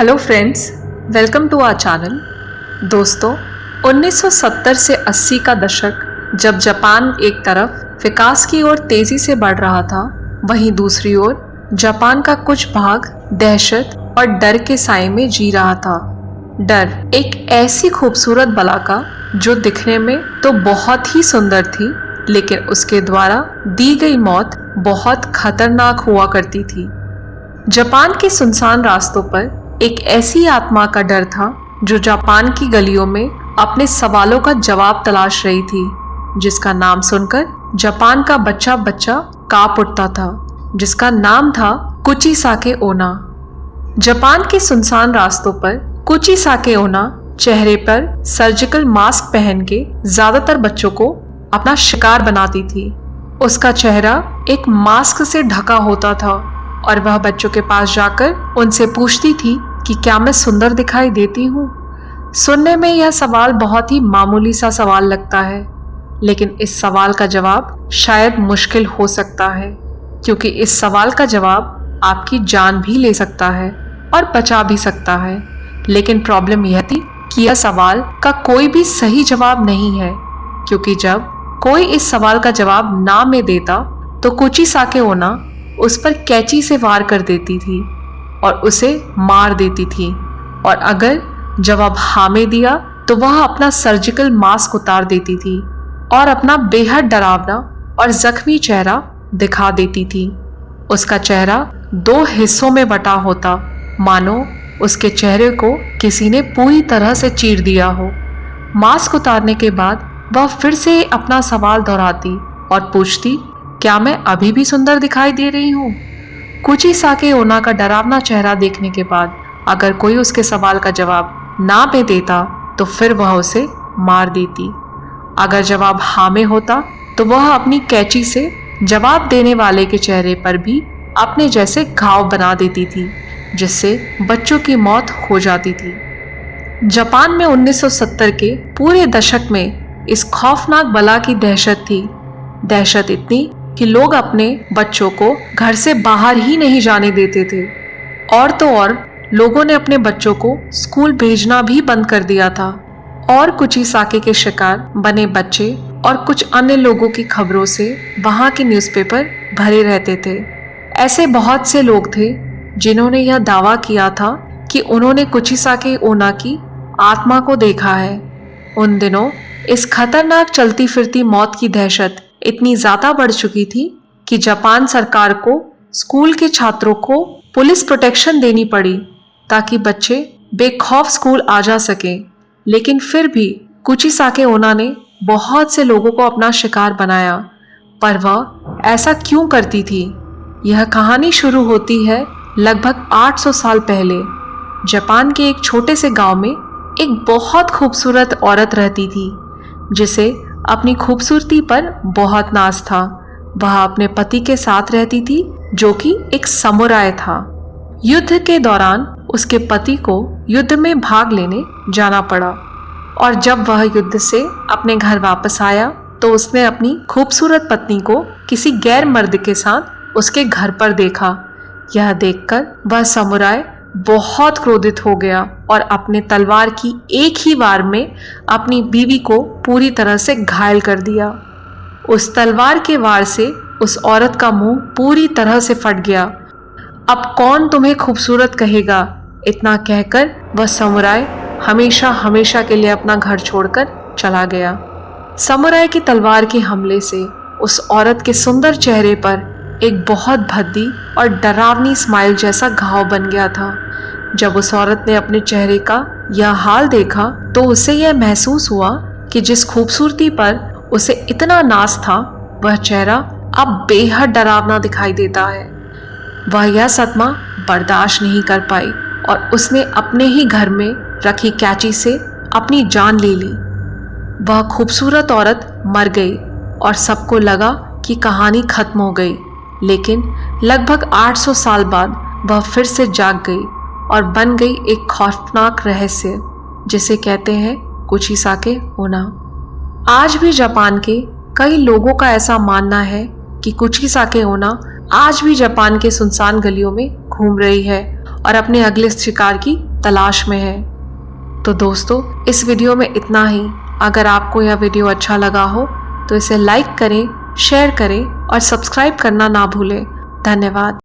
Hello friends, welcome to our channel. दोस्तों, 1970 से 80 का दशक जब जापान एक तरफ विकास की ओर तेजी से बढ़ रहा था, वहीं दूसरी ओर जापान का कुछ भाग दहशत और डर के साए में जी रहा था। डर एक ऐसी खूबसूरत बला का जो दिखने में तो बहुत ही सुंदर थी, लेकिन उसके द्वारा दी गई मौत बहुत खतरनाक हुआ करती थी। जापान के सुनसान रास्तों पर एक ऐसी आत्मा का डर था जो जापान की गलियों में अपने सवालों का जवाब तलाश रही थी, जिसका नाम सुनकर जापान का बच्चा बच्चा कांप उठता था, जिसका नाम था कुचिसाके ओना। जापान के सुनसान रास्तों पर कुचिसाके ओना चेहरे पर सर्जिकल मास्क पहन के ज्यादातर बच्चों को अपना शिकार बनाती थी। उसका चेहरा एक मास्क से ढका होता था और वह बच्चों के पास जाकर उनसे पूछती थी कि क्या मैं सुंदर दिखाई देती हूँ। सुनने में यह सवाल बहुत ही मामूली सा सवाल लगता है, लेकिन इस सवाल का जवाब शायद मुश्किल हो सकता है, क्योंकि इस सवाल का जवाब आपकी जान भी ले सकता है और बचा भी सकता है। लेकिन प्रॉब्लम यह थी कि यह सवाल का कोई भी सही जवाब नहीं है, क्योंकि जब कोई इस सवाल का जवाब ना में देता तो कुचिसाके ओना उस पर कैंची से वार कर देती थी और उसे मार देती थी, और अगर जवाब हाँ में दिया तो वह अपना सर्जिकल मास्क उतार देती थी और अपना बेहद डरावना और जख्मी चेहरा दिखा देती थी। उसका चेहरा दो हिस्सों में बटा होता, मानो उसके चेहरे को किसी ने पूरी तरह से चीर दिया हो। मास्क उतारने के बाद वह फिर से अपना सवाल दोहराती और पूछती, क्या मैं अभी भी सुंदर दिखाई दे रही हूँ? कुचिसाके ओना का डरावना चेहरा देखने के बाद अगर कोई उसके सवाल का जवाब ना में देता तो फिर वह उसे मार देती। अगर जवाब हाँ में होता तो वह अपनी कैंची से जवाब देने वाले के चेहरे पर भी अपने जैसे घाव बना देती थी, जिससे बच्चों की मौत हो जाती थी। जापान में 1970 के पूरे दशक में इस खौफनाक बला की दहशत थी। दहशत इतनी कि लोग अपने बच्चों को घर से बाहर ही नहीं जाने देते थे, और तो और लोगों ने अपने बच्चों को स्कूल भेजना भी बंद कर दिया था। और कुचिसाके के शिकार बने बच्चे और कुछ अन्य लोगों की खबरों से वहां के न्यूज़पेपर भरे रहते थे। ऐसे बहुत से लोग थे जिन्होंने यह दावा किया था कि उन्होंने कुचिसाके ओना की आत्मा को देखा है। उन दिनों इस खतरनाक चलती फिरती मौत की दहशत इतनी ज्यादा बढ़ चुकी थी कि जापान सरकार को स्कूल के छात्रों को पुलिस प्रोटेक्शन देनी पड़ी ताकि बच्चे बेखौफ स्कूल आ जा सकें। लेकिन फिर भी कुचिसाके ओना ने बहुत से लोगों को अपना शिकार बनाया। पर वह ऐसा क्यों करती थी? यह कहानी शुरू होती है लगभग 800 साल पहले। जापान के एक छोटे से गांव में एक बहुत खूबसूरत औरत रहती थी, जिसे अपनी खूबसूरती पर बहुत नाज था। वह अपने पति के साथ रहती थी, जो कि एक समुराय था। युद्ध के दौरान उसके पति को युद्ध में भाग लेने जाना पड़ा, और जब वह युद्ध से अपने घर वापस आया तो उसने अपनी खूबसूरत पत्नी को किसी गैर मर्द के साथ उसके घर पर देखा। यह देखकर वह समुराय बहुत क्रोधित हो गया और अपने तलवार की एक ही वार में अपनी बीवी को पूरी तरह से घायल कर दिया। उस तलवार के वार से उस औरत का मुंह पूरी तरह से फट गया। अब कौन तुम्हें खूबसूरत कहेगा? इतना कहकर वह समुराय हमेशा हमेशा के लिए अपना घर छोड़कर चला गया। समुराय की तलवार के हमले से उस औरत के सुंदर चेहरे पर एक बहुत भद्दी और डरावनी स्माइल जैसा घाव बन गया था। जब उस औरत ने अपने चेहरे का यह हाल देखा तो उसे यह महसूस हुआ कि जिस खूबसूरती पर उसे इतना नाज था, वह चेहरा अब बेहद डरावना दिखाई देता है। वह यह सदमा बर्दाश्त नहीं कर पाई और उसने अपने ही घर में रखी कैंची से अपनी जान ले ली। वह खूबसूरत औरत मर गई और सबको लगा कि कहानी खत्म हो गई। लेकिन लगभग 800 साल बाद वह फिर से जाग गई और बन गई एक खौफनाक रहस्य, जिसे कहते हैं कुचिसाके ओना। आज भी जापान के कई लोगों का ऐसा मानना है कि कुचिसाके ओना आज भी जापान के सुनसान गलियों में घूम रही है और अपने अगले शिकार की तलाश में है। तो दोस्तों, इस वीडियो में इतना ही। अगर आपको यह वीडियो अच्छा लगा हो तो इसे लाइक करें, शेयर करें और सब्सक्राइब करना ना भूलें। धन्यवाद।